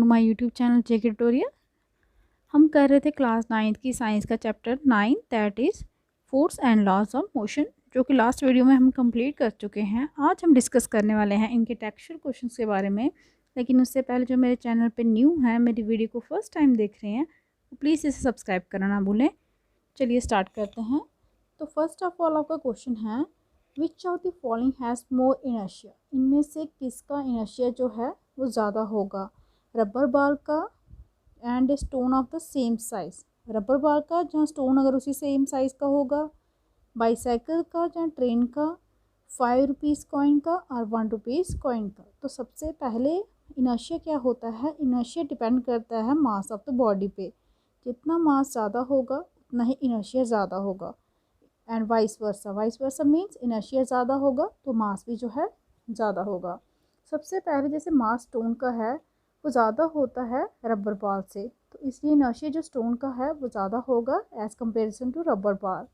To my YouTube channel JK tutorial. हम कर रहे थे क्लास 9th की साइंस का chapter 9 that is force and laws of motion, जो कि लास्ट वीडियो में हम कंप्लीट कर चुके हैं। आज हम डिस्कस करने वाले हैं इनके टेक्सचुअल क्वेश्चंस के बारे में। लेकिन उससे पहले जो मेरे चैनल पे न्यू है, मेरी वीडियो को फर्स्ट टाइम देख रहे हैं, तो प्लीज़ इसे सब्सक्राइब करना ना भूलें। चलिए स्टार्ट करते हैं। तो फर्स्ट ऑफ ऑल आपका क्वेश्चन है, which of the following has more inertia. इनमें से किसका इनर्शिया जो है वो ज़्यादा होगा, रबर बॉल का and stone of the same size. Rubber ball का जहाँ स्टोन अगर उसी सेम साइज़ का होगा, बाईसाइकिल का जहाँ ट्रेन का, 5 रुपीज़ कॉइन का और 1 रुपीज़ कॉइन का। तो सबसे पहले इनर्शिया क्या होता है, इनर्शिया डिपेंड करता है मास ऑफ द बॉडी पे। जितना मास ज़्यादा होगा उतना ही इनर्शिया ज़्यादा होगा, and vice versa means inertia ज़्यादा होगा तो मास भी जो है ज़्यादा होगा। सबसे पहले जैसे मास स्टोन का है वो ज़्यादा होता है रबर बॉल से, तो इसलिए इनर्शिया जो स्टोन का है वो ज़्यादा होगा as comparison to rubber ball.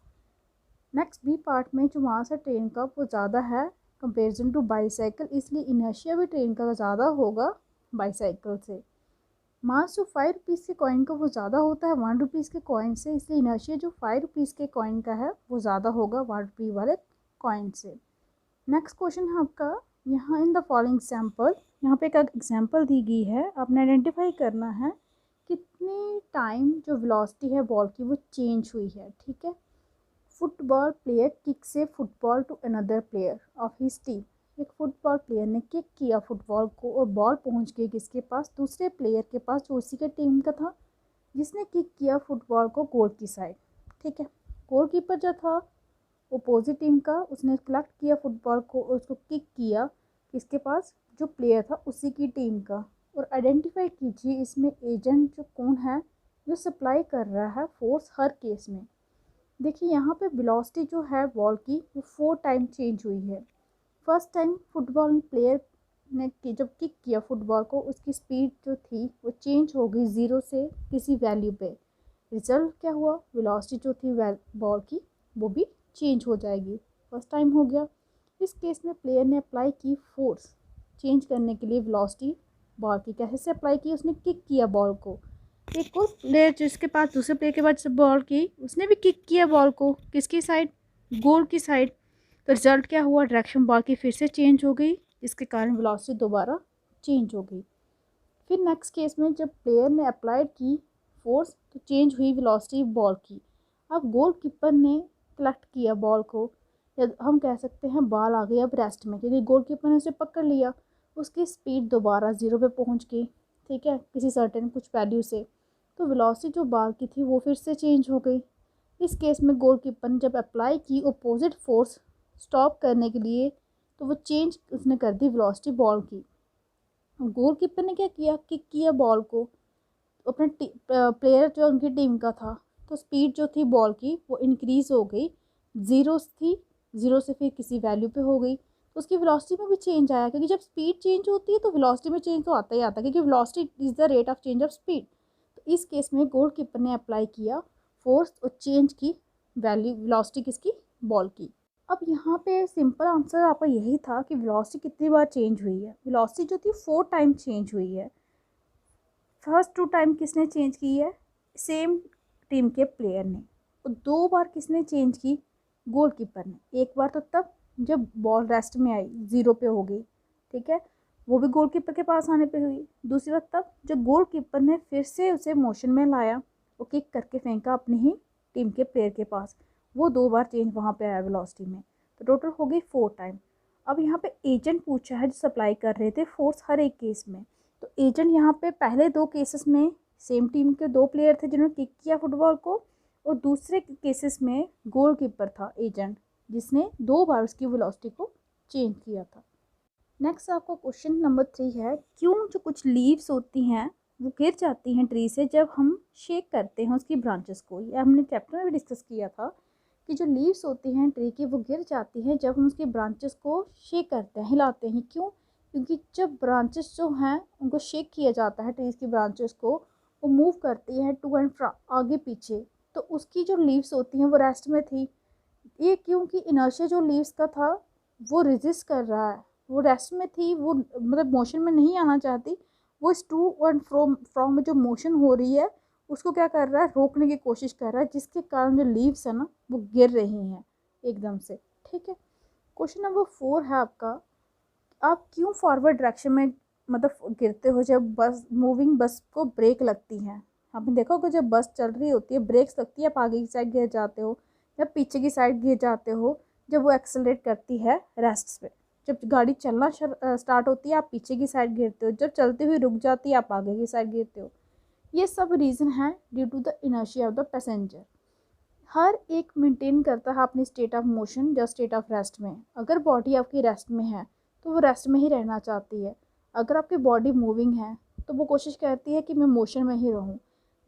Next B part में जो मास है ट्रेन का वो ज़्यादा है कंपेरिजन टू बाईसाइकिल, इसलिए इनर्शिया भी ट्रेन का ज़्यादा होगा बाईसाइकिल से। मास जो 5 रुपीज़ के कॉइन का वो ज़्यादा होता है 1 रुपीज़ के कॉइन से, इसलिए इनर्शिया जो 5 रुपीज़ के कॉइन का है वो ज़्यादा होगा 1 रुपये वाले कॉइन से। नेक्स्ट क्वेश्चन है आपका, यहाँ इन द फॉलोइंग एग्जाम्पल, यहाँ पे एक एग्जाम्पल दी गई है, आपने आइडेंटिफाई करना है कितने टाइम जो वेलोसिटी है बॉल की वो चेंज हुई है। ठीक है, फुटबॉल प्लेयर किक से football to another player of his team. एक फुटबॉल प्लेयर ने किक किया फुटबॉल को और बॉल पहुंच गई किसके पास, दूसरे प्लेयर के पास जो उसी के टीम का था, जिसने किक किया फुटबॉल को गोल की साइड। ठीक है, गोलकीपर जो था अपोजिट टीम का, उसने कलेक्ट किया फुटबॉल को और उसको किक किया किसके पास, जो प्लेयर था उसी की टीम का। और आइडेंटिफाई कीजिए इसमें एजेंट जो कौन है जो सप्लाई कर रहा है फोर्स हर केस में। देखिए यहाँ पे वेलोसिटी जो है बॉल की वो 4 टाइम चेंज हुई है। फर्स्ट टाइम फुटबॉल प्लेयर ने जब किक किया फुटबॉल को, उसकी स्पीड जो थी वो चेंज हो गई 0 से किसी वैल्यू पे। रिजल्ट क्या हुआ, वेलोसिटी जो थी बॉल की वो भी चेंज हो जाएगी। फर्स्ट टाइम हो गया। इस केस में प्लेयर ने अप्लाई की फोर्स चेंज करने के लिए वेलोसिटी बॉल की। कैसे अप्लाई की, उसने किक किया बॉल को। एक और प्लेयर जिसके पास दूसरे प्लेयर के पास बॉल की, उसने भी किक किया बॉल को किसकी साइड, गोल की साइड। तो रिजल्ट क्या हुआ, डायरेक्शन बॉल की फिर से चेंज हो गई, जिसके कारण वेलोसिटी दोबारा चेंज हो गई। फिर नेक्स्ट केस में जब प्लेयर ने अप्लाइड की फोर्स तो चेंज हुई वेलोसिटी बॉल की। अब गोल कीपर ने कलेक्ट किया बॉल को, या हम कह सकते हैं बॉल आ गई अब रेस्ट में, क्योंकि गोल कीपर ने उसे पकड़ लिया, उसकी स्पीड दोबारा 0 पे पहुंच गई। ठीक है, किसी सर्टेन कुछ वैल्यू से, तो वेलोसिटी जो बॉल की थी वो फिर से चेंज हो गई। इस केस में गोल कीपर ने जब अप्लाई की अपोजिट फोर्स स्टॉप करने के लिए, तो वो चेंज उसने कर दी वेलोसिटी बॉल की। गोल कीपर ने क्या किया, किक किया बॉल को, अपने प्लेयर जो उनकी टीम का था, तो स्पीड जो थी बॉल की वो इंक्रीज़ हो गई, 0 थी 0 से फिर किसी वैल्यू पे हो गई, तो उसकी वेलोसिटी में भी चेंज आया, क्योंकि जब स्पीड चेंज होती है तो वेलोसिटी में चेंज तो आता ही आता है, क्योंकि velocity is the rate of change of speed. तो इस केस में गोल कीपर ने अप्लाई किया फोर्स और चेंज की वैल्यू वेलोसिटी किसकी, बॉल की। अब यहाँ पे सिंपल आंसर आपका यही था कि वेलोसिटी कितनी बार चेंज हुई है। वेलोसिटी जो थी 4 टाइम चेंज हुई है। फर्स्ट 2 टाइम किसने चेंज की है, सेम टीम के प्लेयर ने। और 2 बार किसने चेंज की, गोलकीपर ने। एक बार तो तब जब बॉल रेस्ट में आई 0 पे हो गई, ठीक है, वो भी गोलकीपर के पास आने पे हुई। दूसरी बार तब जब गोलकीपर ने फिर से उसे मोशन में लाया और किक करके फेंका अपनी ही टीम के प्लेयर के पास, वो 2 बार चेंज वहाँ पे आया वेलोसिटी में। तो टोटल हो गई 4 टाइम। अब यहाँ पे एजेंट पूछा है जो सप्लाई कर रहे थे फोर्स हर एक केस में। तो एजेंट यहाँ पे पहले 2 केसेस में सेम टीम के 2 प्लेयर थे जिन्होंने किक किया फुटबॉल को, और दूसरे केसेस में गोलकीपर था एजेंट, जिसने 2 बार उसकी वेलोसिटी को चेंज किया था। नेक्स्ट आपका क्वेश्चन नंबर 3 है, क्यों जो कुछ लीव्स होती हैं वो गिर जाती हैं ट्री से जब हम शेक करते हैं उसकी ब्रांचेस को। ये हमने चैप्टर में भी डिस्कस किया था कि जो लीव्स होती हैं ट्री की वो गिर जाती हैं जब हम उसकी ब्रांचेस को शेक करते हैं, हिलाते हैं। क्यों, क्योंकि जब ब्रांचेस जो हैं उनको शेक किया जाता है, ट्रीज़ की ब्रांचेस को, वो मूव करती हैं टू एंड फ्रो, आगे पीछे, तो उसकी जो लीव्स होती हैं वो रेस्ट में थी। ये क्योंकि इनर्शिया जो लीव्स का था वो रेजिस्ट कर रहा है, वो रेस्ट में थी, वो मतलब मोशन में नहीं आना चाहती, वो इस टू एंड फ्रॉम में जो मोशन हो रही है उसको क्या कर रहा है, रोकने की कोशिश कर रहा है, जिसके कारण जो लीव्स है ना वो गिर रही हैं एकदम से। ठीक है, क्वेश्चन नंबर 4 है आपका, आप क्यों फॉरवर्ड डायरेक्शन में मतलब गिरते हो जब बस मूविंग बस को ब्रेक लगती है। आपने देखा होगा जब बस चल रही होती है ब्रेक्स लगती है, आप आगे की साइड गिर जाते हो या पीछे की साइड गिर जाते हो जब वो एक्सेलरेट करती है रेस्ट पे। जब गाड़ी चलना स्टार्ट होती है आप पीछे की साइड गिरते हो, जब चलती हुई रुक जाती है आप आगे की साइड गिरते हो। ये सब रीज़न है due to the inertia of the passenger. हर एक मेंटेन करता है अपनी स्टेट ऑफ मोशन या स्टेट ऑफ रेस्ट में। अगर बॉडी आपकी रेस्ट में है तो वो रेस्ट में ही रहना चाहती है, अगर आपकी बॉडी मूविंग है तो वो कोशिश करती है कि मैं मोशन में ही रहूँ।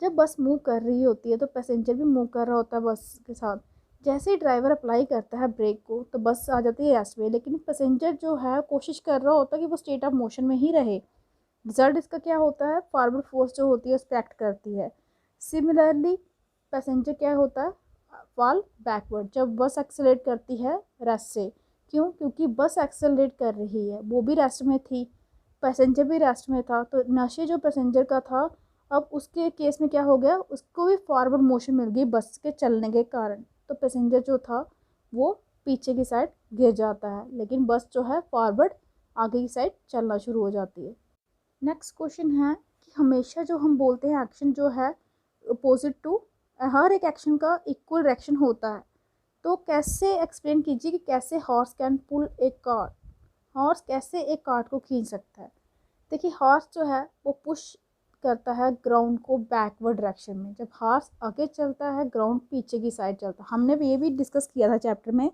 जब बस मूव कर रही होती है तो पैसेंजर भी मूव कर रहा होता है बस के साथ। जैसे ही ड्राइवर अप्लाई करता है ब्रेक को तो बस आ जाती है रेस्ट में, लेकिन पैसेंजर जो है कोशिश कर रहा होता है कि वो स्टेट ऑफ मोशन में ही रहे। रिजल्ट इसका क्या होता है, फॉरवर्ड फोर्स जो होती है उस पर एक्ट करती है। सिमिलरली पैसेंजर क्या होता है, फॉल बैकवर्ड जब बस एक्सेलरेट करती है रेस्ट से। क्यों, क्योंकि बस एक्सेलरेट कर रही है, वो भी रेस्ट में थी, पैसेंजर भी रेस्ट में था, तो नशे जो पैसेंजर का था अब उसके केस में क्या हो गया, उसको भी फॉरवर्ड मोशन मिल गई बस के चलने के कारण। तो पैसेंजर जो था वो पीछे की साइड गिर जाता है, लेकिन बस जो है फॉरवर्ड आगे की साइड चलना शुरू हो जाती है। नेक्स्ट क्वेश्चन है कि हमेशा जो हम बोलते हैं एक्शन जो है अपोजिट टू, हर एक एक्शन का इक्वल रिएक्शन होता है। तो कैसे एक्सप्लेन कीजिए कि कैसे horse can pull a cart, horse कैसे एक कार्ट को खींच सकता है। देखिए हॉर्स जो है वो पुश करता है ग्राउंड को बैकवर्ड डायरेक्शन में। जब हॉर्स आगे चलता है ग्राउंड पीछे की साइड चलता है। हमने भी ये भी डिस्कस किया था चैप्टर में,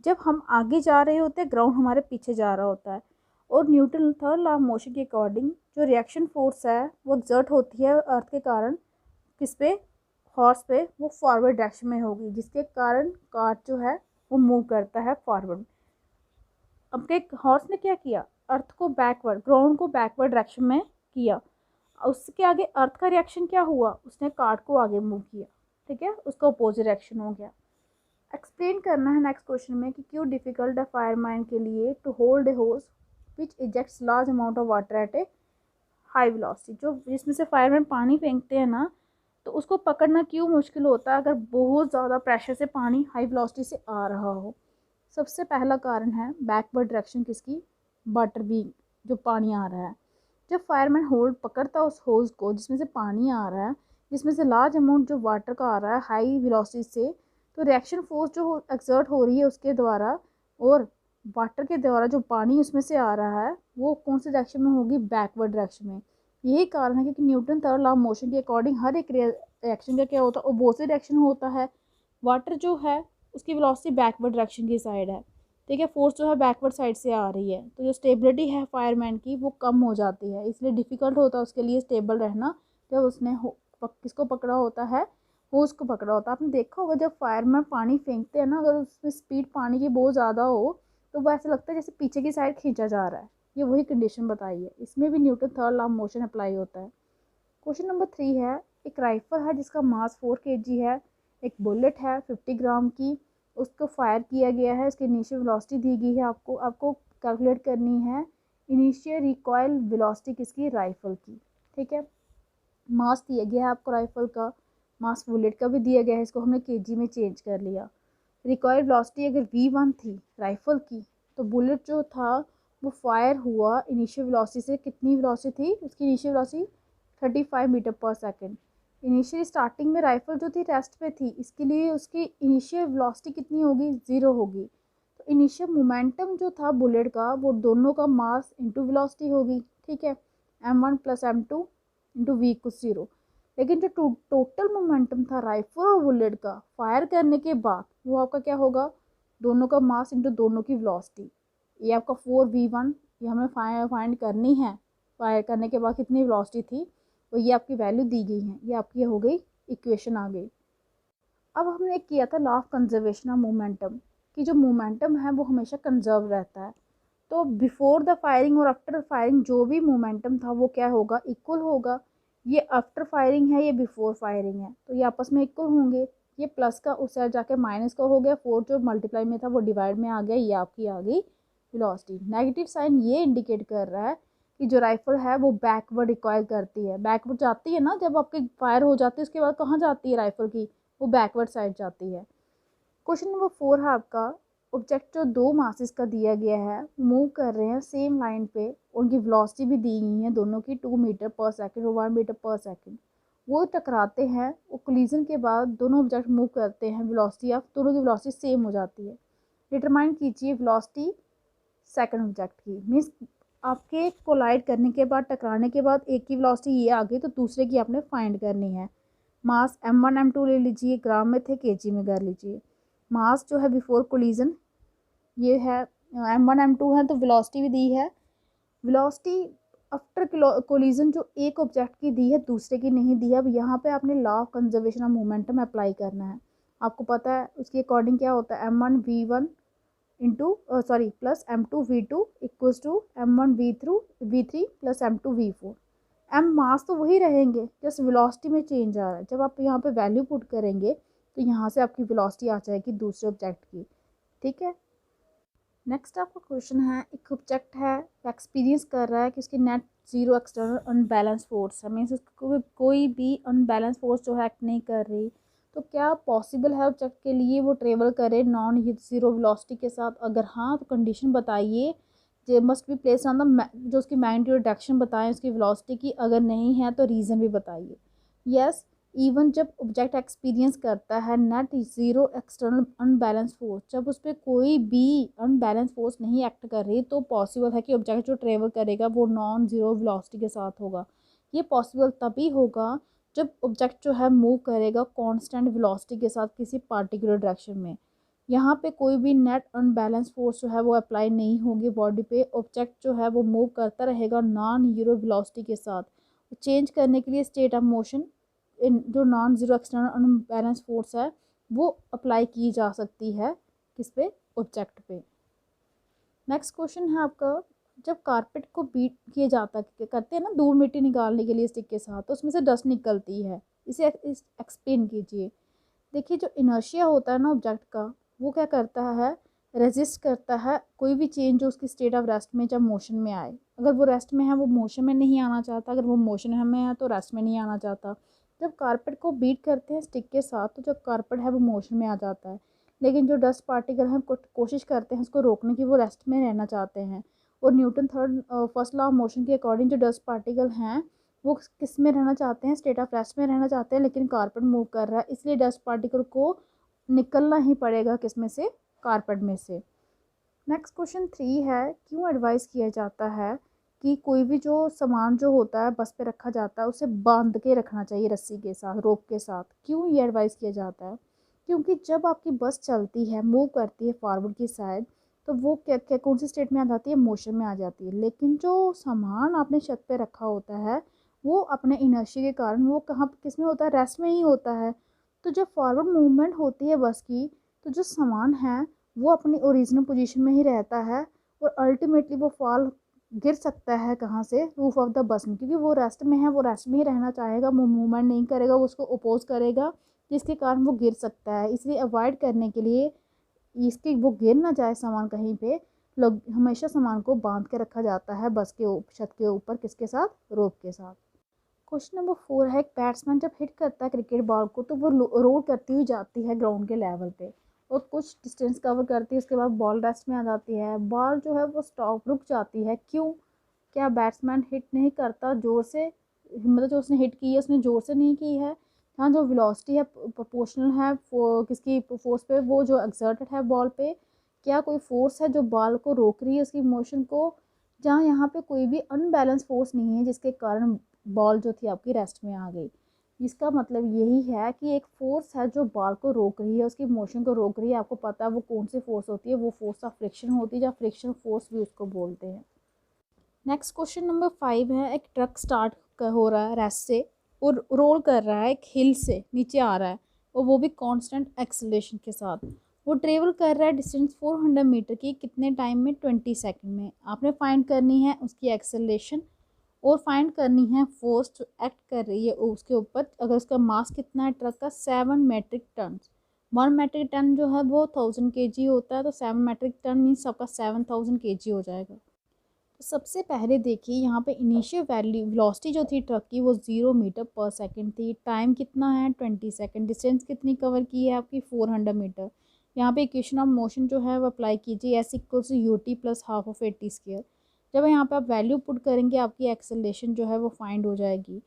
जब हम आगे जा रहे होते हैं ग्राउंड हमारे पीछे जा रहा होता है। और Newton third law of motion के अकॉर्डिंग जो रिएक्शन फोर्स है वो एक्सर्ट होती है अर्थ के कारण किस पे, हॉर्स पे, वो फॉरवर्ड डायरेक्शन में होगी, जिसके कारण कार्ट जो है वो मूव करता है फॉरवर्ड। अब एक हॉर्स ने क्या किया, अर्थ को बैकवर्ड, ग्राउंड को बैकवर्ड डायरेक्शन में किया। उसके आगे अर्थ का रिएक्शन क्या हुआ, उसने कार्ट को आगे मूव किया। ठीक है, उसका अपोजिट रिएक्शन हो गया। एक्सप्लेन करना है नेक्स्ट क्वेश्चन में कि क्यों डिफिकल्ट है फायरमैन के लिए to hold a hose which ejects large amount of water at a high velocity. जो जिसमें से फायरमैन पानी फेंकते हैं ना, तो उसको पकड़ना क्यों मुश्किल होता है अगर बहुत ज़्यादा प्रेशर से पानी हाई वेलोसिटी से आ रहा हो। सबसे पहला कारण है बैकवर्ड डायरेक्शन किसकी, वाटर बीइंग, जो पानी आ रहा है। जब फायरमैन होल्ड पकड़ता है उस होज को जिसमें से पानी आ रहा है, जिसमें से लार्ज अमाउंट जो वाटर का आ रहा है हाई वेलोसिटी से, तो रिएक्शन फोर्स जो एक्सर्ट हो रही है उसके द्वारा और वाटर के द्वारा जो पानी उसमें से आ रहा है वो कौन से डायरेक्शन में होगी, बैकवर्ड डायरेक्शन में। यही कारण है क्योंकि Newton third law of motion के अकॉर्डिंग हर एक रिएक्शन का क्या होता है, अपोजिट डायरेक्शन होता है। वाटर जो है उसकी वेलोसिटी बैकवर्ड डायरेक्शन की साइड है। ठीक है, फोर्स जो है बैकवर्ड साइड से आ रही है, तो जो स्टेबिलिटी है फायरमैन की वो कम हो जाती है, इसलिए डिफ़िकल्ट होता है उसके लिए स्टेबल रहना जब उसने किसको पकड़ा होता है, होज को पकड़ा होता है। आपने देखा होगा जब फायरमैन पानी फेंकते हैं ना, अगर उसमें स्पीड पानी की बहुत ज़्यादा हो तो वो ऐसा लगता है जैसे पीछे की साइड खींचा जा रहा है। ये वही कंडीशन बताई है, इसमें भी Newton third law of motion apply होता है। क्वेश्चन नंबर 3 है, एक राइफल है जिसका मास 4 kg है, एक बुलेट है 50 ग्राम की, उसको फायर किया गया है, उसकी इनिशियल वेलोसिटी दी गई है, आपको कैलकुलेट करनी है इनिशियल रिकॉयल वेलोसिटी किसकी, राइफल की। ठीक है, मास दिया गया है आपको राइफल का, मास बुलेट का भी दिया गया है, इसको हमने केजी में चेंज कर लिया। रिकॉयल वेलोसिटी अगर v1 थी राइफल की, तो बुलेट जो था वो फायर हुआ इनिशियल वेलोसिटी से, कितनी वेलोसिटी थी उसकी, इनिशियल वेलोसिटी 35 मीटर पर सेकेंड। इनिशियल स्टार्टिंग में राइफल जो थी रेस्ट पे थी, इसके लिए उसकी इनिशियल वेलोसिटी कितनी होगी, 0 होगी। तो इनिशियल मोमेंटम जो था बुलेट का वो दोनों का मास इंटू वेलोसिटी होगी। ठीक है, m1 plus m2 into v को 0। लेकिन जो टोटल मोमेंटम था राइफल और बुलेट का फायर करने के बाद वो आपका क्या होगा, दोनों का मास इंटू दोनों की वेलोसिटी। ये आपका 4v1 ये हमें फाइंड करनी है, फायर करने के बाद कितनी वेलोसिटी थी, तो ये आपकी वैल्यू दी गई है, ये आपकी हो गई इक्वेशन आ गई। अब हमने किया था law of conservation of momentum, कि जो मोमेंटम है वो हमेशा कंजर्व रहता है। तो बिफोर द फायरिंग और आफ्टर फायरिंग जो भी मोमेंटम था वो क्या होगा, इक्वल होगा। ये आफ्टर फायरिंग है, ये बिफोर फायरिंग है, तो ये आपस में इक्वल होंगे। ये प्लस का उस साइड जाके माइनस का हो गया, 4 जो मल्टीप्लाई में था वो डिवाइड में आ गया, ये आपकी आ गई वेलोसिटी। नेगेटिव साइन ये इंडिकेट कर रहा है कि जो राइफल है वो बैकवर्ड रिकॉयल करती है, बैकवर्ड जाती है ना, जब आपके फायर हो जाती है उसके बाद कहाँ जाती है राइफल की, वो बैकवर्ड साइड जाती है। क्वेश्चन नंबर 4 है आपका, ऑब्जेक्ट जो 2 मासेस का दिया गया है, मूव कर रहे हैं सेम लाइन पे, उनकी वेलोसिटी भी दी गई है दोनों की 2 मीटर पर सेकंड और 1 मीटर पर सेकंड। वो टकराते हैं, वो कोलिजन के बाद दोनों ऑब्जेक्ट मूव करते हैं, वेलोसिटी ऑफ दोनों की वेलोसिटी सेम हो जाती है। डिटरमाइन कीजिए वेलोसिटी सेकंड ऑब्जेक्ट की। मीन्स आपके कोलाइड करने के बाद, टकराने के बाद एक की वेलोसिटी ये आ गई तो दूसरे की आपने फाइंड करनी है। मास m1 m2 ले लीजिए, ग्राम में थे kg में कर लीजिए। मास जो है बिफोर कोलिजन ये है m1 m2 है, तो वेलोसिटी भी दी है। वेलोसिटी आफ्टर कोलिजन जो एक ऑब्जेक्ट की दी है दूसरे की नहीं दी है। अब यहाँ पे आपने law of conservation of momentum apply करना है। आपको पता है उसके अकॉर्डिंग क्या होता है, m1 v1 into plus m2 v2 equals to m1 v3 plus m2 v4। m mass तो वही रहेंगे, जस्ट वेलोसिटी में चेंज आ रहा है। जब आप यहाँ पे वैल्यू पुट करेंगे तो यहाँ से आपकी वेलोसिटी आ जाएगी दूसरे ऑब्जेक्ट की। ठीक है, नेक्स्ट आपका क्वेश्चन है, एक ऑब्जेक्ट है एक्सपीरियंस कर रहा है कि उसकी net zero external unbalance force है, मीन्स उसको कोई भी अनबैलेंस फोर्स जो है एक्ट नहीं कर रही, तो क्या पॉसिबल है ऑब्जेक्ट के लिए वो ट्रेवल करे नॉन जीरो वेलोसिटी के साथ? अगर हाँ तो कंडीशन बताइए। जे must be place on the, जो उसकी मैग्नीट्यूड डायरेक्शन बताएं उसकी वेलोसिटी की, अगर नहीं है तो रीज़न भी बताइए। यस, इवन जब ऑब्जेक्ट एक्सपीरियंस करता है net zero external unbalance force, जब उस पर कोई भी अनबैलेंस फोर्स नहीं एक्ट कर रही, तो पॉसिबल है कि ऑब्जेक्ट जो ट्रेवल करेगा वो नॉन ज़ीरो वेलोसिटी के साथ होगा। ये पॉसिबल तभी होगा जब ऑब्जेक्ट जो है मूव करेगा कांस्टेंट वेलोसिटी के साथ किसी पार्टिकुलर डायरेक्शन में। यहाँ पे कोई भी नेट अनबैलेंस फोर्स जो है वो अप्लाई नहीं होगी बॉडी पे, ऑब्जेक्ट जो है वो मूव करता रहेगा नॉन ज़ीरो वेलोसिटी के साथ। चेंज करने के लिए स्टेट ऑफ मोशन जो non zero external unbalance force है वो अप्लाई की जा सकती है किस पे, ऑब्जेक्ट पे। नेक्स्ट क्वेश्चन है आपका, जब कारपेट को बीट किया जाता है, करते हैं ना धूल मिट्टी निकालने के लिए स्टिक के साथ, तो उसमें से डस्ट निकलती है, इसे एक्सप्लेन कीजिए। देखिए जो इनर्शिया होता है ना ऑब्जेक्ट का, वो क्या करता है, रेजिस्ट करता है कोई भी चेंज जो उसकी स्टेट ऑफ रेस्ट में जब मोशन में आए। अगर वो रेस्ट में है वो मोशन में नहीं आना चाहता, अगर वो मोशन में है तो रेस्ट में नहीं आना चाहता। जब कारपेट को बीट करते हैं स्टिक के साथ तो जो कारपेट है वो मोशन में आ जाता है, लेकिन जो डस्ट पार्टिकल हैं कोशिश करते हैं उसको रोकने की, वो रेस्ट में रहना चाहते हैं। और Newton first law of motion के अकॉर्डिंग जो डस्ट पार्टिकल हैं वो किस में रहना चाहते हैं, स्टेट ऑफ रेस्ट में रहना चाहते हैं, लेकिन कारपेट मूव कर रहा है इसलिए डस्ट पार्टिकल को निकलना ही पड़ेगा किस में से, कारपेट में से। नेक्स्ट क्वेश्चन 3 है, क्यों एडवाइस किया जाता है कि कोई भी जो सामान जो होता है बस पे रखा जाता है उसे बांध के रखना चाहिए रस्सी के साथ, रोप के साथ? क्यों ये एडवाइस किया जाता है? क्योंकि जब आपकी बस चलती है, मूव करती है फॉरवर्ड की साइड, तो वो क्या क्या कौन सी स्टेट में आ जाती है, मोशन में आ जाती है। लेकिन जो सामान आपने छत पे रखा होता है वो अपने इनर्शिया के कारण वो कहाँ किस में होता है, रेस्ट में ही होता है। तो जब फॉरवर्ड मूवमेंट होती है बस की, तो जो सामान है वो अपनी ओरिजिनल पोजीशन में ही रहता है और अल्टीमेटली वो फॉल गिर सकता है कहाँ से, रूफ ऑफ द बस में, क्योंकि वो रेस्ट में है, वो रेस्ट में ही रहना चाहेगा, वो मूवमेंट नहीं करेगा, वो उसको अपोज करेगा, जिसके कारण वो गिर सकता है। इसलिए अवॉइड करने के लिए, इसके वो गिर ना जाए सामान कहीं पे, लोग हमेशा सामान को बांध के रखा जाता है बस के छत के ऊपर, किसके साथ, रोप के साथ। क्वेश्चन नंबर 4 है, एक बैट्समैन जब हिट करता है क्रिकेट बॉल को तो वो रोल करती हुई जाती है ग्राउंड के लेवल पे और कुछ डिस्टेंस कवर करती है, उसके बाद बॉल रेस्ट में आ जाती है, बॉल जो है वो स्टॉप रुक जाती है, क्यों? क्या बैट्समैन हिट नहीं करता जोर से, मतलब जो उसने हिट की है उसने जोर से नहीं की है? हाँ, जो वेलोसिटी है प्रोपोर्शनल है किसकी फोर्स पे, वो जो एक्सर्टेड है बॉल पे, क्या कोई फोर्स है जो बॉल को रोक रही है उसकी मोशन को? जहाँ यहाँ पे कोई भी अनबैलेंस फोर्स नहीं है जिसके कारण बॉल जो थी आपकी रेस्ट में आ गई। इसका मतलब यही है कि एक फोर्स है जो बॉल को रोक रही है, उसकी मोशन को रोक रही है। आपको पता है वो कौन सी फोर्स होती है, वो फोर्स ऑफ फ्रिक्शन होती है, या फ्रिक्शन फोर्स भी उसको बोलते हैं। नेक्स्ट क्वेश्चन नंबर 5 है, एक ट्रक स्टार्ट हो रहा है रेस्ट से और रोल कर रहा है एक हिल से नीचे आ रहा है, और वो भी कांस्टेंट एक्सेलरेशन के साथ। वो ट्रेवल कर रहा है डिस्टेंस 400 मीटर की कितने टाइम में, 20 सेकंड में। आपने फाइंड करनी है उसकी एक्सेलरेशन और फाइंड करनी है फोर्स जो एक्ट कर रही है उसके ऊपर। अगर उसका मास कितना है ट्रक का, 7 मेट्रिक टन। 1 मेट्रिक टन जो है वो 1000 kg होता है, तो 7 मेट्रिक टन मीन्स आपका 7000 kg हो जाएगा। सबसे पहले देखिए यहाँ पे इनिशियल वैल्यू वेलोसिटी जो थी ट्रक की वो 0 मीटर पर सेकंड थी। टाइम कितना है 20 सेकंड। डिस्टेंस कितनी कवर की है आपकी 400 मीटर। यहाँ पे इक्वेशन ऑफ मोशन जो है वो अप्लाई कीजिए, s equal to u t plus half of 80 square. जब यहाँ पे आप वैल्यू पुट करेंगे आपकी एक्सेलरेशन जो है वो फाइंड हो जाएगी।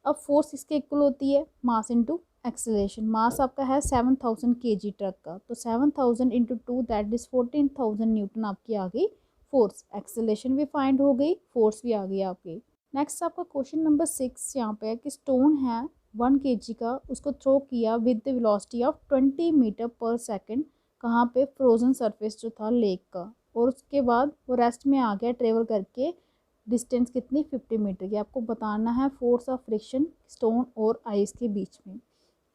अब फोर्स इसके इक्वल होती है मास इंटू एक्सेलरेशन। मास आपका है 7000 kg ट्रक का, तो 7000 इंटू 2 दैट इज 14000 न्यूटन आपकी आ गई फोर्स। एक्सेलरेशन भी फाइंड हो गई, फोर्स भी आ गई आपकी। नेक्स्ट आपका क्वेश्चन नंबर 6 यहाँ पे है कि स्टोन है 1 kg का, उसको थ्रो किया with the velocity of 20 metre पर सेकंड। कहाँ पे? फ्रोजन सरफेस जो था लेक का, और उसके बाद वो रेस्ट में आ गया ट्रेवल करके। डिस्टेंस कितनी 50 मीटर की। आपको बताना है फोर्स ऑफ फ्रिक्शन स्टोन और आइस के बीच में।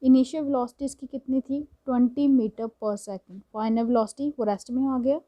इनिशियल वेलोसिटी इसकी कितनी थी 20 मीटर पर सेकंड। फाइनल वेलोसिटी वो रेस्ट में आ गया,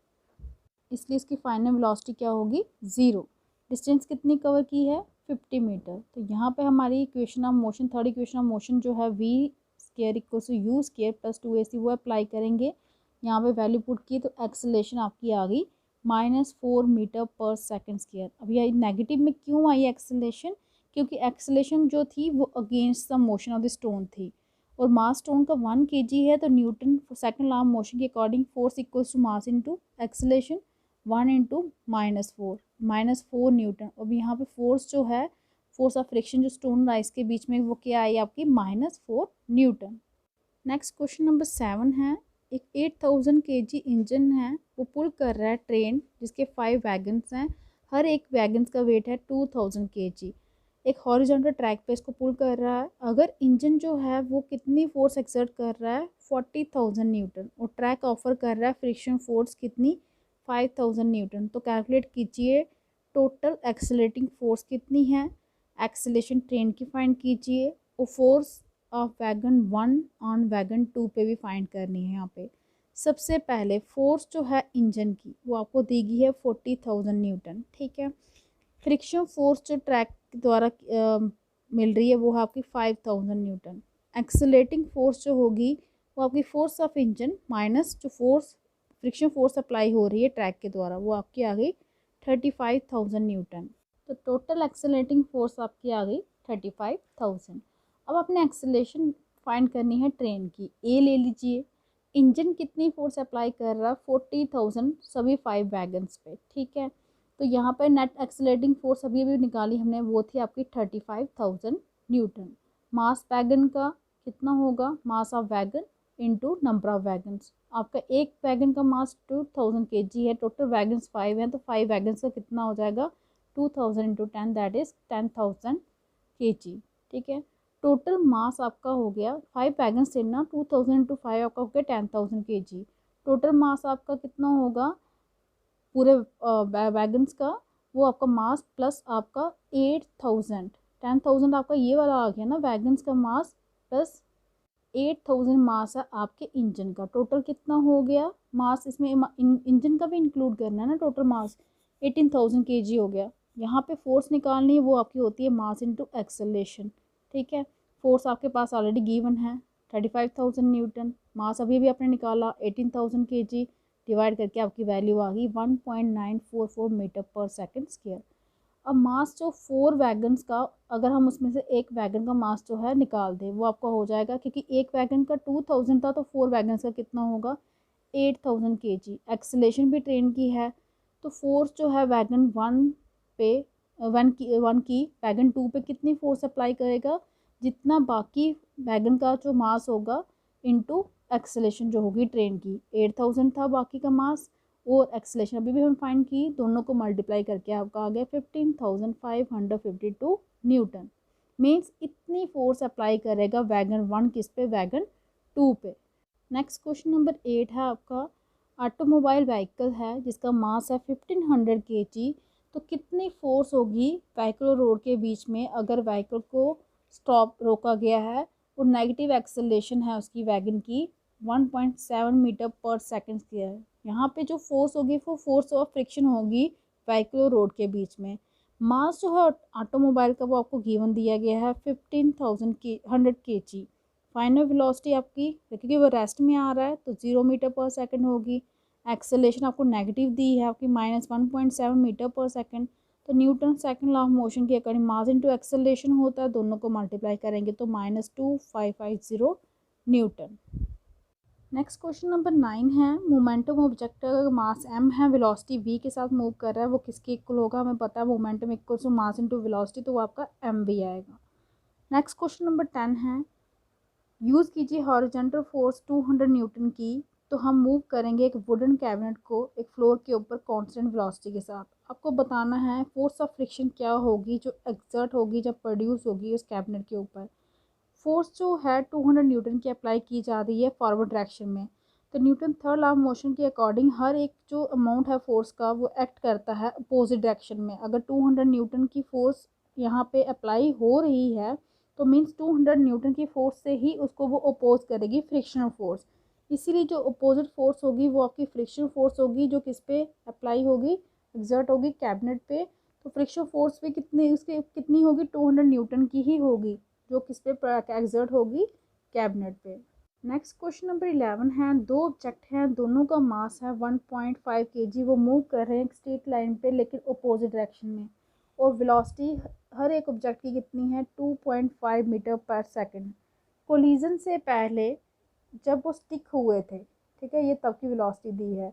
इसलिए इसकी फाइनल वेलोसिटी क्या होगी 0। डिस्टेंस कितनी कवर की है 50 मीटर। तो यहाँ पे हमारी equation of motion, third equation of motion जो है v square equal to u square plus 2ac वो अप्लाई करेंगे। यहाँ पे वैल्यू पुट की तो एक्सेलरेशन आपकी आ गई -4 मीटर पर सेकंड स्केयर। अब यह नेगेटिव में क्यों आई एक्सेलरेशन? क्योंकि एक्सेलरेशन जो थी वो against the motion of the stone थी, और मास स्टोन का 1 kg है, तो Newton second law of motion के according force equals to mass into acceleration 1 into -4 newton. अब यहाँ पे फोर्स जो है, फोर्स ऑफ फ्रिक्शन जो स्टोन और आइस के बीच में, वो क्या आई आपकी -4 न्यूटन। नेक्स्ट क्वेश्चन नंबर 7 है, एक 8000 kg इंजन है, वो पुल कर रहा है ट्रेन जिसके 5 वैगन्स हैं। हर एक वैगन्स का वेट है 2000 kg। एक हॉरिजॉन्टल ट्रैक पे इसको पुल कर रहा है। अगर इंजन जो है वो कितनी फोर्स एक्सर्ट कर रहा है 40,000 न्यूटन, और ट्रैक ऑफर कर रहा है फ्रिक्शन फोर्स कितनी 5000 न्यूटन। तो कैलकुलेट कीजिए टोटल एक्सेलरेटिंग फोर्स कितनी है। एक्सेलरेशन ट्रेन की फाइंड कीजिए, और force of wagon 1 on wagon 2 पे भी फाइंड करनी है। यहाँ पे सबसे पहले फोर्स जो है इंजन की वो आपको दी गई है 40,000 न्यूटन, ठीक है। फ्रिक्शन फोर्स जो ट्रैक द्वारा मिल रही है वो है आपकी 5000 न्यूटन। एक्सेलरेटिंग फोर्स जो होगी वो आपकी फोर्स ऑफ इंजन माइनस जो फोर्स फ्रिक्शन फोर्स अप्लाई हो रही है ट्रैक के द्वारा, वो आपकी आ गई 35,000 न्यूटन। तो टोटल एक्सेलरेटिंग फोर्स आपकी आ गई 35,000। अब अपने एक्सेलरेशन फाइंड करनी है ट्रेन की। ए ले लीजिए, इंजन कितनी फोर्स अप्लाई कर रहा है 40,000 सभी 5 वैगन्स पे, ठीक है। तो यहाँ पर नेट एक्सेलरेटिंग फोर्स अभी अभी निकाली हमने, वो थी आपकी 35,000 न्यूटन। मास वैगन का कितना होगा, mass of wagon into number of wagons. आपका एक वैगन का मास 2000 kg है, टोटल वैगन्स 5 हैं, तो 5 वैगन्स का कितना हो जाएगा 2000 इंटू 10 दैट इज 10,000 kg, ठीक है। टोटल मास आपका हो गया 5 वैगन्स थे ना, 2000 इंटू 5 आपका हो गया 10,000 kg। टोटल मास आपका कितना होगा पूरे वैगन्स का, वो आपका मास प्लस आपका 8000। 10,000 आपका ये वाला आ गया ना वैगन्स का मास, प्लस 8000 मास है आपके इंजन का। टोटल कितना हो गया मास, इसमें इंजन का भी इंक्लूड करना है ना। टोटल मास 18,000 kg हो गया। यहाँ पे फोर्स निकालनी है, वो आपकी होती है मास इंटू एक्सेलरेशन, ठीक है। फोर्स आपके पास ऑलरेडी गिवन है 35,000 न्यूटन, मास अभी भी आपने निकाला 18,000 kg, डिवाइड करके आपकी वैल्यू आ गई 1.944 मीटर पर सेकंड स्क्वायर। अब मास जो 4 वैगन्स का, अगर हम उसमें से एक वैगन का मास जो है निकाल दें, वो आपका हो जाएगा, क्योंकि एक वैगन का 2000 था, तो 4 वैगन्स का कितना होगा 8000 kg। एक्सेलरेशन भी ट्रेन की है, तो फोर्स जो है वैगन 1 पे 1 की वैगन 2 पे कितनी फोर्स अप्लाई करेगा, जितना बाकी वैगन का जो मास होगा इनटू एक्सेलरेशन जो होगी ट्रेन की। 8000 था बाकी का मास, और एक्सेलरेशन अभी भी हम फाइंड की, दोनों को मल्टीप्लाई करके आपका आ गया 15,552 न्यूटन। मीन्स इतनी फोर्स अप्लाई करेगा वैगन 1 किस पे, वैगन 2 पे। नेक्स्ट क्वेश्चन नंबर 8 है आपका, ऑटोमोबाइल व्हीकल है जिसका मास है 1500 kg, तो कितनी फोर्स होगी व्हीकल और रोड के बीच में अगर व्हीकल को स्टॉप रोका गया है, और नेगेटिव एक्सेलरेशन है उसकी वैगन की 1.7 मीटर पर सेकंड स्क्वायर। यहाँ पे जो फोर्स होगी वो फोर्स ऑफ फ्रिक्शन होगी व्हीकल और रोड के बीच में। मास जो है ऑटोमोबाइल का वो आपको गिवन दिया गया है 15,100 kg। फाइनल वेलोसिटी आपकी, क्योंकि वो रेस्ट में आ रहा है, तो 0 मीटर पर सेकंड होगी। एक्सेलरेशन आपको नेगेटिव दी है आपकी -1.7 मीटर पर सेकंड। तो Newton second law of motion के अकॉर्डिंग मास इनटू एक्सेलरेशन होता है, दोनों को मल्टीप्लाई करेंगे तो -2550 न्यूटन। नेक्स्ट क्वेश्चन नंबर 9 है, मोमेंटम ऑब्जेक्ट अगर मास m है, वेलोसिटी v के साथ मूव कर रहा है, वो किसके इक्वल होगा? हमें पता है momentum equal to mass into velocity, तो वो आपका mv आएगा। नेक्स्ट क्वेश्चन नंबर 10 है, यूज़ कीजिए हॉरिजॉन्टल फोर्स 200 न्यूटन की, तो हम मूव करेंगे एक वुडन कैबिनेट को एक फ्लोर के ऊपर कांस्टेंट वेलोसिटी के साथ। आपको बताना है फोर्स ऑफ फ्रिक्शन क्या होगी जो एक्सर्ट होगी जब प्रोड्यूस होगी उस कैबिनेट के ऊपर। फोर्स जो है 200 न्यूटन की अप्लाई की जा रही है फॉरवर्ड डायरेक्शन में। तो Newton third law of motion के अकॉर्डिंग हर एक जो अमाउंट है फोर्स का वो एक्ट करता है अपोजिट डायरेक्शन में। अगर 200 न्यूटन की फोर्स यहाँ पे अप्लाई हो रही है तो मीन्स 200 न्यूटन की फोर्स से ही उसको वो अपोज करेगी फ्रिक्शनल फोर्स। इसीलिए जो अपोजिट फोर्स होगी वो आपकी फ्रिक्शनल फोर्स होगी जो किस पे अप्लाई होगी, एक्सर्ट होगी कैबिनेट पे। तो फ्रिक्शनल फोर्स भी कितनी उसके कितनी होगी, 200 न्यूटन की ही होगी जो किस पे एक्सर्ट होगी, कैबिनेट पे। नेक्स्ट क्वेश्चन नंबर 11 है, दो ऑब्जेक्ट हैं, दोनों का मास है 1.5 kg, वो मूव कर रहे हैं एक स्ट्रेट लाइन पे लेकिन अपोजिट डायरेक्शन में, और वेलोसिटी हर एक ऑब्जेक्ट की कितनी है 2.5 मीटर पर सेकंड। कोलिजन से पहले जब वो स्टिक हुए थे, ठीक है, ये तब की वेलोसिटी दी है।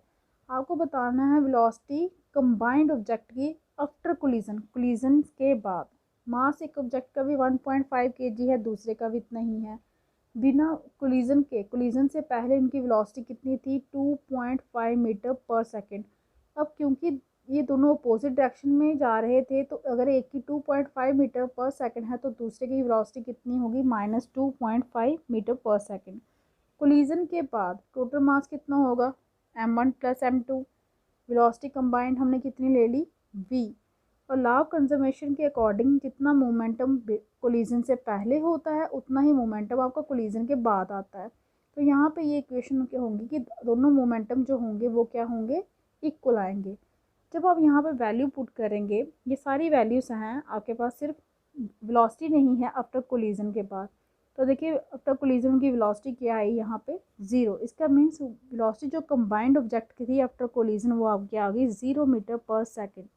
आपको बताना है वेलोसिटी कंबाइंड ऑब्जेक्ट की आफ्टर कोलिजन, कोलिजन के बाद। मास एक ऑब्जेक्ट का भी 1.5 kg है, दूसरे का भी इतना ही है। बिना कोलिजन के, कोलिजन से पहले इनकी वेलोसिटी कितनी थी 2.5 मीटर पर सेकंड। अब क्योंकि ये दोनों अपोजिट डायरेक्शन में जा रहे थे तो अगर एक की 2.5 मीटर पर सेकंड है तो दूसरे की वेलोसिटी कितनी होगी -2.5 मीटर पर सेकंड। कोलिजन के बाद टोटल मास कितना होगा m1 + m2। वेलोसिटी कंबाइंड हमने कितनी ले ली v। और लॉ ऑफ कंजर्वेशन के अकॉर्डिंग जितना मोमेंटम कोलिजन से पहले होता है उतना ही मोमेंटम आपका कोलिजन के बाद आता है। तो यहाँ पे ये इक्वेशन क्या होंगी कि दोनों मोमेंटम जो होंगे वो क्या होंगे, इक्वल आएंगे। जब आप यहाँ पे वैल्यू पुट करेंगे, ये सारी वैल्यूज हैं आपके पास, सिर्फ वेलोसिटी नहीं है आफ्टर कोलिजन के बाद। तो देखिए आफ्टर कोलिजन की वेलोसिटी क्या आई यहाँ पे 0। इसका मीन्स वेलोसिटी जो कंबाइंड ऑब्जेक्ट की थी आफ्टर कोलिजन वो आपकी आ गई 0 मीटर पर सेकेंड।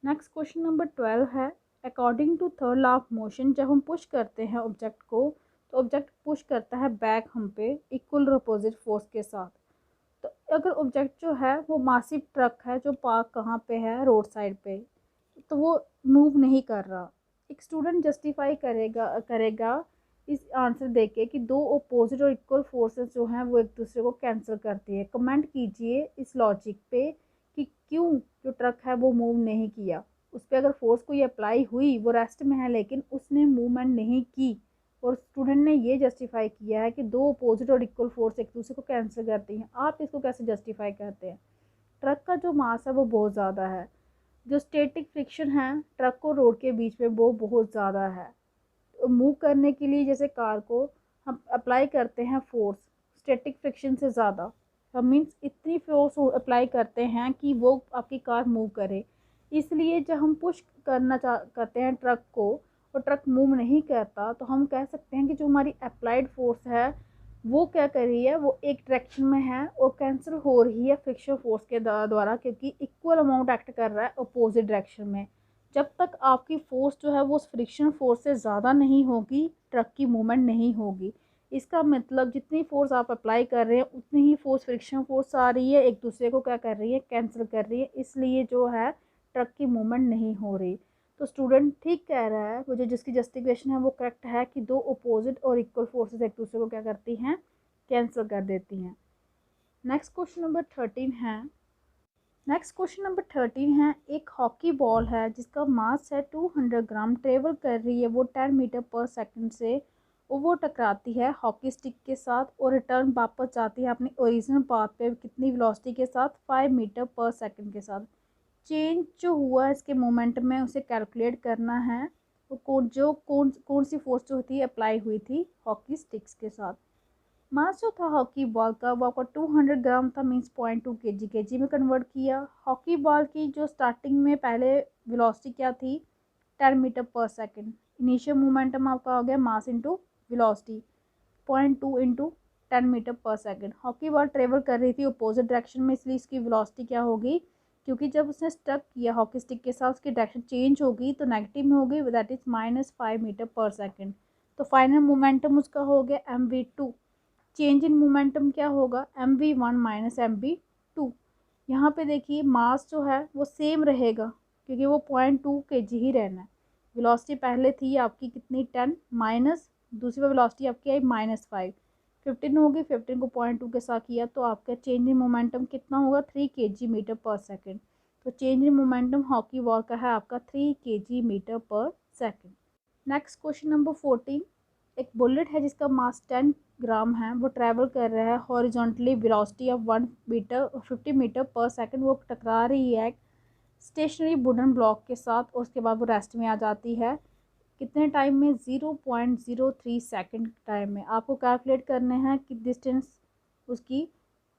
नेक्स्ट क्वेश्चन नंबर 12 है, according to third law of motion जब हम पुश करते हैं ऑब्जेक्ट को तो ऑब्जेक्ट पुश करता है बैक हम पे इक्वल अपोजिट फोर्स के साथ। तो अगर ऑब्जेक्ट जो है वो मासिव ट्रक है जो पार्क कहाँ पे है, रोड साइड पे, तो वो मूव नहीं कर रहा। एक स्टूडेंट जस्टिफाई करेगा इस आंसर देके कि दो अपोजिट और इक्वल फोर्सेस जो हैं वो एक दूसरे को कैंसिल करती है। कमेंट कीजिए इस लॉजिक पे कि क्यों जो ट्रक है वो मूव नहीं किया। उस पर अगर फोर्स कोई अप्लाई हुई वो रेस्ट में है लेकिन उसने मूवमेंट नहीं की, और स्टूडेंट ने ये जस्टिफाई किया है कि दो अपोजिट और इक्वल फोर्स एक दूसरे को कैंसिल करती हैं। आप इसको कैसे जस्टिफाई करते हैं? ट्रक का जो मास है वो बहुत ज़्यादा है, जो स्टैटिक फ्रिक्शन है ट्रक और रोड के बीच में वो बहुत ज़्यादा है। मूव करने के लिए जैसे कार को हम अप्लाई करते हैं फोर्स स्टैटिक फ्रिक्शन से ज़्यादा, हम मीन्स इतनी फोर्स अप्लाई करते हैं कि वो आपकी कार मूव करे। इसलिए जब हम पुश करते हैं ट्रक को और ट्रक मूव नहीं करता तो हम कह सकते हैं कि जो हमारी अप्लाइड फोर्स है वो क्या कर रही है, वो एक डायरेक्शन में है और कैंसिल हो रही है फ्रिक्शन फोर्स के द्वारा, क्योंकि इक्वल अमाउंट एक्ट कर रहा है अपोजिट डायरेक्शन में। जब तक आपकी फोर्स जो है वो फ्रिक्शन फोर्स से ज़्यादा नहीं होगी ट्रक की मूवमेंट नहीं होगी। इसका मतलब जितनी फोर्स आप अप्लाई कर रहे हैं उतनी ही फोर्स फ्रिक्शन फोर्स आ रही है, एक दूसरे को क्या कर रही है, कैंसिल कर रही है, इसलिए जो है ट्रक की मूवमेंट नहीं हो रही। तो स्टूडेंट ठीक कह रहा है, मुझे जिसकी जस्टिफिकेशन है वो करेक्ट है कि दो अपोजिट और इक्वल फोर्सेस एक दूसरे को क्या करती हैं, कैंसिल कर देती हैं। नेक्स्ट क्वेश्चन नंबर 13 है, एक हॉकी बॉल है जिसका मास है 200 ग्राम, ट्रेवल कर रही है वो 10 मीटर पर सेकंड से, और वो टकराती है हॉकी स्टिक के साथ और रिटर्न वापस जाती है अपनी ओरिजिनल पाथ पे कितनी वेलोसिटी के साथ, 5 मीटर पर सेकंड के साथ। चेंज जो हुआ है इसके मोमेंट में उसे कैलकुलेट करना है, वो कौन सी फोर्स जो थी अप्लाई हुई थी हॉकी स्टिक्स के साथ। मास जो था हॉकी बॉल का वो आपका 200 ग्राम था, मीन्स 0.2 kg में कन्वर्ट किया। हॉकी बॉल की जो स्टार्टिंग में पहले वेलोसिटी क्या थी 10 मीटर पर सेकंड। इनिशियल मोमेंटम आपका हो गया mass into velocity 0.2 into 10 metre पर सेकंड। हॉकी बॉल ट्रेवल कर रही थी अपोजिट डायरेक्शन में, इसलिए इसकी वेलोसिटी क्या होगी, क्योंकि जब उसने स्ट्रक किया हॉकी स्टिक के साथ उसकी डायरेक्शन चेंज होगी तो नेगेटिव में होगी, दैट इज़ -5 मीटर पर सेकंड। तो फाइनल मोमेंटम उसका हो गया mv2। चेंज इन मोमेंटम क्या होगा, mv1 माइनस mv2। यहाँ पे देखिए मास जो है वो सेम रहेगा क्योंकि वो 0.2 kg ही रहना है। वेलोसिटी पहले थी आपकी कितनी 10 माइनस दूसरी वेलोसिटी आपकी आई -5, 15 होगी, 15 को 0.2 के साथ किया तो आपका चेंज इन मोमेंटम कितना होगा 3 kg मीटर पर सेकंड। तो change in momentum hockey ball का है आपका 3 kg मीटर पर सेकंड। Next question number 14। एक बुलेट है जिसका मास 10 ग्राम है, वो ट्रैवल कर रहा है हॉरिजॉन्टली वेलोसिटी ऑफ 50 मीटर पर सेकंड। वो टकरा रही है स्टेशनरी वुडन ब्लॉक के साथ और उसके बाद वो रेस्ट में आ जाती है। कितने टाइम में, 0.03 सेकंड टाइम में। आपको कैलकुलेट करने हैं कि डिस्टेंस उसकी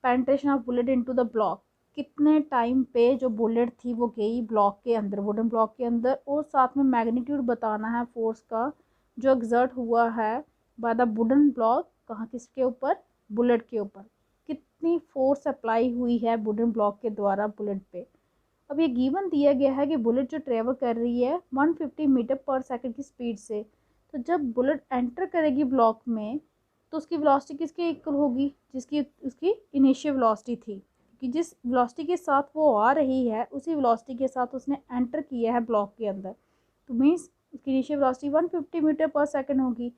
penetration of bullet into the block, कितने टाइम पे जो बुलेट थी वो गई ब्लॉक के अंदर, वुडन ब्लॉक के अंदर, और साथ में मैग्नीट्यूड बताना है फोर्स का जो एग्जर्ट हुआ है बाय द वुडन ब्लॉक, कहाँ किसके ऊपर, बुलेट के ऊपर। कितनी फोर्स अप्लाई हुई है वुडन ब्लॉक के द्वारा बुलेट पे। अब ये गिवन दिया गया है कि बुलेट जो ट्रेवल कर रही है 150 मीटर पर सेकंड की स्पीड से, तो जब बुलेट एंटर करेगी ब्लॉक में तो उसकी वेलोसिटी किसके इक्वल होगी, जिसकी उसकी इनिशियल वेलोसिटी थी, कि जिस वेलोसिटी के साथ वो आ रही है उसी वेलोसिटी के साथ उसने एंटर किया है ब्लॉक के अंदर, तो मीन्स उसकी इनिशियल वेलोसिटी 150 मीटर पर सेकंड होगी।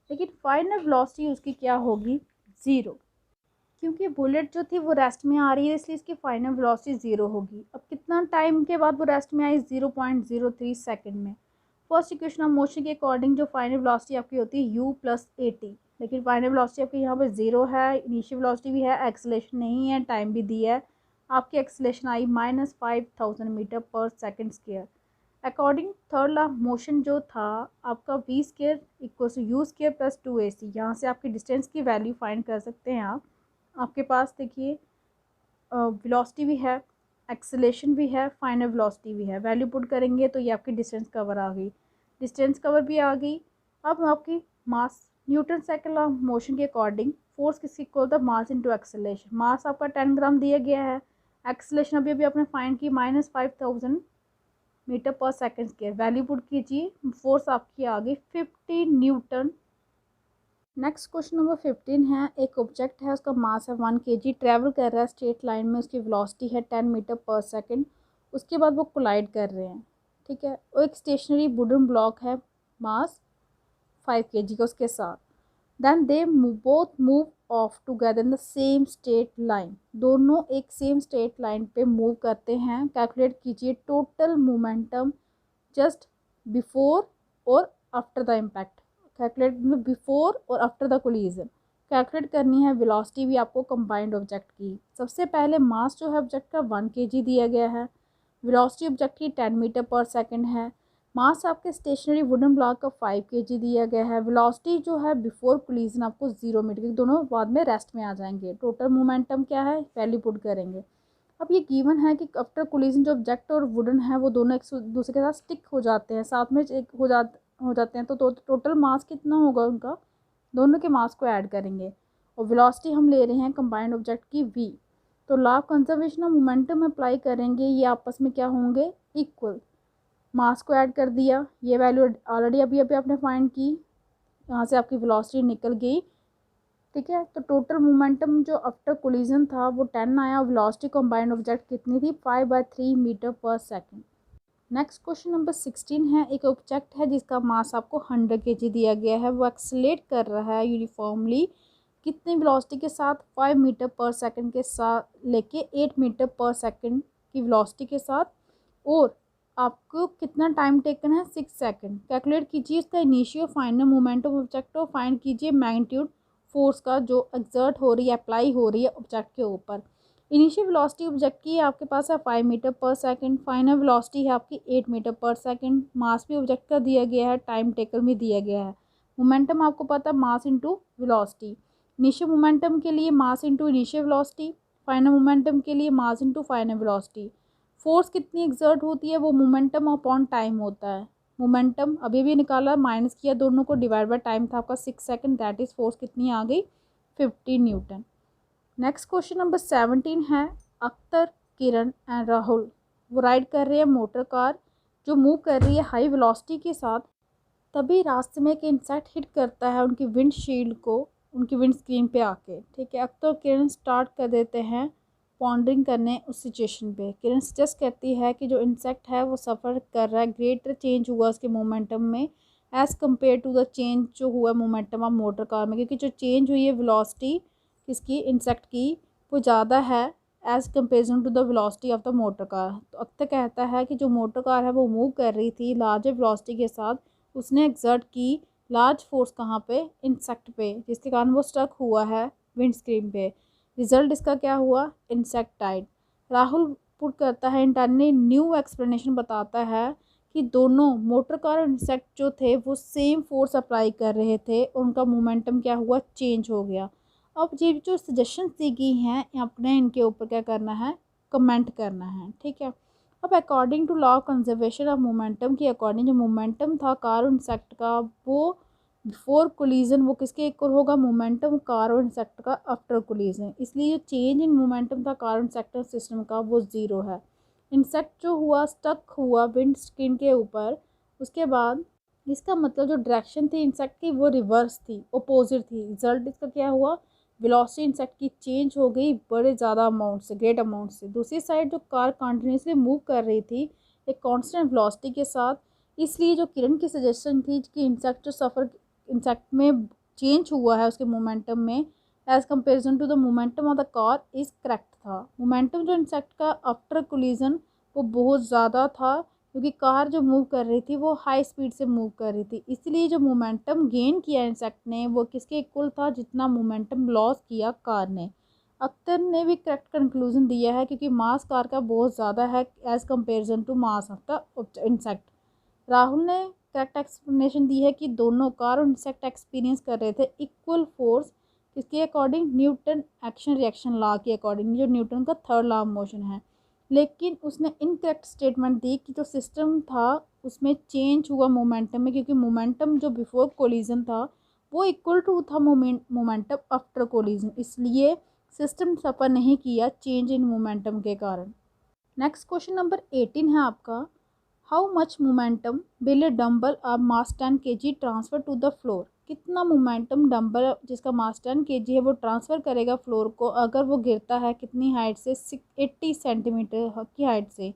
लेकिन फाइनल वेलोसिटी उसकी क्या होगी, 0, क्योंकि बुलेट जो थी वो रेस्ट में आ रही है इसलिए इसकी फाइनल वेलोसिटी 0 होगी। अब कितना टाइम के बाद वो रेस्ट में आई, 0.03 सेकंड में। फर्स्ट इक्वेशन ऑफ मोशन के अकॉर्डिंग जो फाइनल वेलोसिटी आपकी होती है u+at, लेकिन फाइनल वेलोसिटी आपकी यहाँ पर 0 है, इनिशियल वेलोसिटी भी है, एक्सेलरेशन नहीं है, टाइम भी दिया है। आपकी एक्सेलरेशन आई -5000 मीटर पर second square. According third law motion जो था आपका v² = u² + 2ac। यहाँ से आपकी डिस्टेंस की वैल्यू फाइंड कर सकते हैं आप। आपके पास देखिए वेलोसिटी भी है, एक्सेलरेशन भी है, फाइनल वेलोसिटी भी है। वैल्यू पुट करेंगे तो ये आपकी डिस्टेंस कवर आ गई, डिस्टेंस कवर भी आ गई। अब आपकी मास, न्यूटन साइकिल ऑफ मोशन के अकॉर्डिंग फोर्स किसकी इक्वल था, मास इनटू एक्सेलरेशन। मास आपका 10 ग्राम दिया गया है, एक्सेलरेशन अभी अभी आपने फाइंड की -5000 मीटर पर सेकंड स्क्वायर। वैल्यू पुट कीजिए, फोर्स आपकी आ गई 50 न्यूटन। नेक्स्ट क्वेश्चन नंबर 15 है। एक ऑब्जेक्ट है, उसका मास है 1 kg, ट्रैवल कर रहा है स्ट्रेट लाइन में, उसकी वेलोसिटी है 10 मीटर पर सेकंड। उसके बाद वो कोलाइड कर रहे हैं, ठीक है। और एक स्टेशनरी वुडन ब्लॉक है, मास 5 kg का उसके साथ। Then they both move off together in the same straight line, दोनों एक सेम स्ट्रेट लाइन पे मूव करते हैं। कैलकुलेट कीजिए टोटल मोमेंटम जस्ट बिफोर और आफ्टर द इम्पैक्ट। कैलकुलेट मतलब बिफोर और आफ्टर द कोलिजन। कैलकुलेट करनी है वेलोसिटी भी आपको कंबाइंड ऑब्जेक्ट की। सबसे पहले मास जो है ऑब्जेक्ट का 1 kg दिया गया है, वेलोसिटी ऑब्जेक्ट की 10 मीटर पर सेकंड है, मास आपके स्टेशनरी वुडन ब्लॉक का 5 kg दिया गया है, वेलोसिटी जो है बिफोर कोलिजन आपको 0 मीटर, क्योंकि दोनों बाद में रेस्ट में आ जाएंगे। टोटल मोमेंटम क्या है, वैल्यू पुट करेंगे। अब ये गिवन है कि आफ्टर कोलिजन जो ऑब्जेक्ट और वुडन है वो दोनों एक दूसरे के साथ स्टिक हो जाते हैं, साथ में एक हो जाते हैं, तो टोटल मास कितना होगा उनका, दोनों के मास को ऐड करेंगे। और वेलोसिटी हम ले रहे हैं कंबाइंड ऑब्जेक्ट की v, तो law of conservation of momentum apply करेंगे, ये आपस में क्या होंगे, इक्वल। मास को ऐड कर दिया, ये वैल्यू ऑलरेडी अभी अभी आपने फाइंड की, यहाँ से आपकी वेलोसिटी निकल गई, ठीक है। तो टोटल मोमेंटम जो आफ्टर कोलिजन था वो 10 आया, वेलोसिटी कंबाइंड ऑब्जेक्ट कितनी थी, 5/3 मीटर पर सेकंड। नेक्स्ट क्वेश्चन नंबर 16 है। एक ऑब्जेक्ट है जिसका मास आपको 100 kg दिया गया है, वो एक्सेलेरेट कर रहा है यूनिफॉर्मली कितनी वेलोसिटी के साथ, 5 मीटर पर सेकंड के साथ लेके 8 मीटर पर सेकंड की वेलोसिटी के साथ, और आपको कितना टाइम टेकन है, 6 सेकंड। कैलकुलेट कीजिए उसका इनिशियल फाइनल मोमेंटम ऑब्जेक्ट और फाइंड कीजिए मैग्नीट्यूड फोर्स का जो एक्सर्ट हो रही है, अप्लाई हो रही है ऑब्जेक्ट के ऊपर। इनिशियल वेलोसिटी ऑब्जेक्ट की आपके पास है 5 मीटर पर सेकंड, फाइनल वेलोसिटी है आपकी 8 मीटर पर सेकंड। मास भी ऑब्जेक्ट का दिया गया है, टाइम टेकन भी दिया गया है। मोमेंटम आपको पता है मास इनटू वेलोसिटी। इनिशियल मोमेंटम के लिए mass into initial velocity, final momentum के लिए mass into final velocity. Force कितनी एक्सर्ट होती है, वो मोमेंटम अपॉन टाइम होता है। मोमेंटम अभी भी निकाला, माइनस किया, दोनों को डिवाइड बाय टाइम था आपका 6 सेकंड, दैट इज फोर्स कितनी आ गई, 50 न्यूटन। नेक्स्ट क्वेश्चन नंबर 17 है, अख्तर, किरण एंड राहुल वो राइड कर रहे हैं मोटर कार जो मूव कर रही है हाई वेलोसिटी के साथ। तभी रास्ते में एक इंसेक्ट हिट करता है उनकी विंडशील्ड को, उनकी विंड स्क्रीन पे आके। ठीक है, अख्तर और किरण स्टार्ट कर देते हैं पॉन्डरिंग करने उस सिचुएशन पे। किरण सजेस्ट करती है कि जो इंसेक्ट है वो सफ़र कर रहा है, ग्रेटर चेंज हुआ उसके मोमेंटम में as compare to the change जो हुआ मोमेंटम ऑफ मोटर कार में, क्योंकि जो चेंज हुई है वेलोसिटी किसकी, इंसेक्ट की, वो ज़्यादा है as comparison to the velocity of the motor car. तो अख्तर कहता है कि जो मोटर कार है वो मूव कर रही थी लार्जर वेलोसिटी के साथ, उसने एक्सर्ट की लार्ज फोर्स कहाँ पे, इंसेक्ट पे, जिसके कारण वो स्टक हुआ है विंड स्क्रीन पे। रिजल्ट इसका क्या हुआ, इंसेक्ट डाइड। राहुल पुट करता है इंटरनली न्यू एक्सप्लेनेशन, बताता है कि दोनों मोटर कार और इंसेक्ट जो थे वो सेम फोर्स अप्लाई कर रहे थे, उनका मोमेंटम क्या हुआ, चेंज हो गया। अब ये जो सजेशन दी गई हैं आपने इनके ऊपर क्या करना है, कमेंट करना है। ठीक है, अब according to law of conservation of momentum के अकॉर्डिंग जो मोमेंटम था कार और इंसेक्ट का वो बिफोर कोलिजन वो किसके इक्वल होगा, मोमेंटम कार और इंसेक्ट का आफ्टर कोलिजन। इसलिए जो चेंज इन मोमेंटम था कार और इंसेक्ट सिस्टम का वो ज़ीरो है। इंसेक्ट जो हुआ स्टक हुआ विंड स्क्रीन के ऊपर, उसके बाद इसका मतलब जो डायरेक्शन थी इंसेक्ट की वो रिवर्स थी, अपोजिट थी। रिजल्ट इसका क्या हुआ, वेलोसिटी इंसेक्ट की चेंज हो गई बड़े ज़्यादा अमाउंट से, ग्रेट अमाउंट से। दूसरी साइड जो कार कंटिन्यूसली मूव कर रही थी एक कांस्टेंट वेलोसिटी के साथ, इसलिए जो किरण की सजेशन थी कि इंसेक्ट जो सफ़र इंसेक्ट में चेंज हुआ है उसके मोमेंटम में as comparison to the momentum of the car is correct था। मोमेंटम जो इंसेक्ट का आफ्टर कोलिजन वो बहुत ज़्यादा था, क्योंकि कार जो मूव कर रही थी वो हाई स्पीड से मूव कर रही थी। इसलिए जो मोमेंटम गेन किया इंसेक्ट ने वो किसके इक्वल था, जितना मोमेंटम लॉस किया कार ने। अख्तर ने भी करेक्ट कंक्लूजन दिया है, क्योंकि मास कार का बहुत ज़्यादा है as comparison to mass of the insect. Rahul ने करेक्ट एक्सप्लेनेशन दी है कि दोनों कार और इंसेक्ट एक्सपीरियंस कर रहे थे इक्वल फोर्स, किसके according, Newton action reaction law के अकॉर्डिंग, जो न्यूटन का थर्ड लॉ ऑफ मोशन है। लेकिन उसने इनकरेक्ट स्टेटमेंट दी कि जो सिस्टम था उसमें चेंज हुआ मोमेंटम में, क्योंकि मोमेंटम जो बिफोर कोलिजन था वो इक्वल टू था मोमेंटम आफ्टर कोलिजन, इसलिए सिस्टम सफ़र नहीं किया चेंज इन मोमेंटम के कारण। नेक्स्ट क्वेश्चन नंबर 18 है आपका, how much momentum will a dumbbell of mass 10 kg transfer to the floor. कितना मोमेंटम डम्बल जिसका मास 10 kg है वो ट्रांसफ़र करेगा फ्लोर को अगर वो गिरता है कितनी हाइट से, 80 सेंटीमीटर की हाइट से,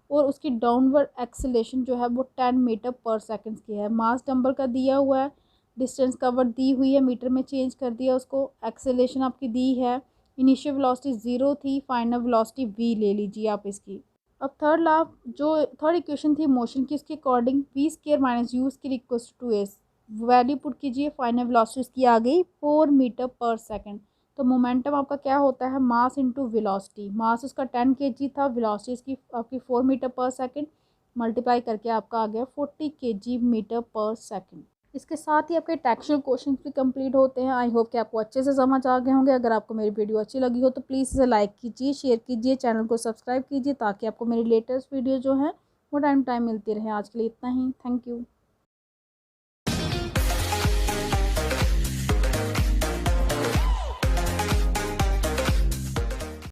और उसकी डाउनवर्ड एक्सेलेरेशन जो है वो 10 मीटर पर सेकंड की है। मास डम्बल का दिया हुआ है, डिस्टेंस कवर दी हुई है, मीटर में चेंज कर दिया उसको, एक्सेलेरेशन आपकी दी है, इनिशियल वेलोसिटी 0 थी, फाइनल वेलोसिटी v ले लीजिए आप इसकी। अब थर्ड लॉ जो थर्ड इक्वेशन थी मोशन की, उसके according v square minus u square equals to s, value put कीजिए, फाइनल वेलोसिटी इसकी आ गई 4 मीटर पर सेकंड। तो मोमेंटम आपका क्या होता है, मास इंटू वेलोसिटी, मास उसका 10 kg था, वेलोसिटी इसकी आपकी 4 मीटर पर सेकंड, मल्टीप्लाई करके आपका आ गया 40 kg मीटर पर सेकंड। इसके साथ ही आपके टेक्निकल क्वेश्चंस भी कंप्लीट होते हैं। आई होप कि आपको अच्छे से समझ आ गए होंगे। अगर आपको मेरी वीडियो अच्छी लगी हो तो प्लीज़ इसे लाइक कीजिए, शेयर कीजिए, चैनल को सब्सक्राइब कीजिए, ताकि आपको मेरी लेटेस्ट वीडियो जो है वो टाइम मिलती रहे। आज के लिए इतना ही, थैंक यू।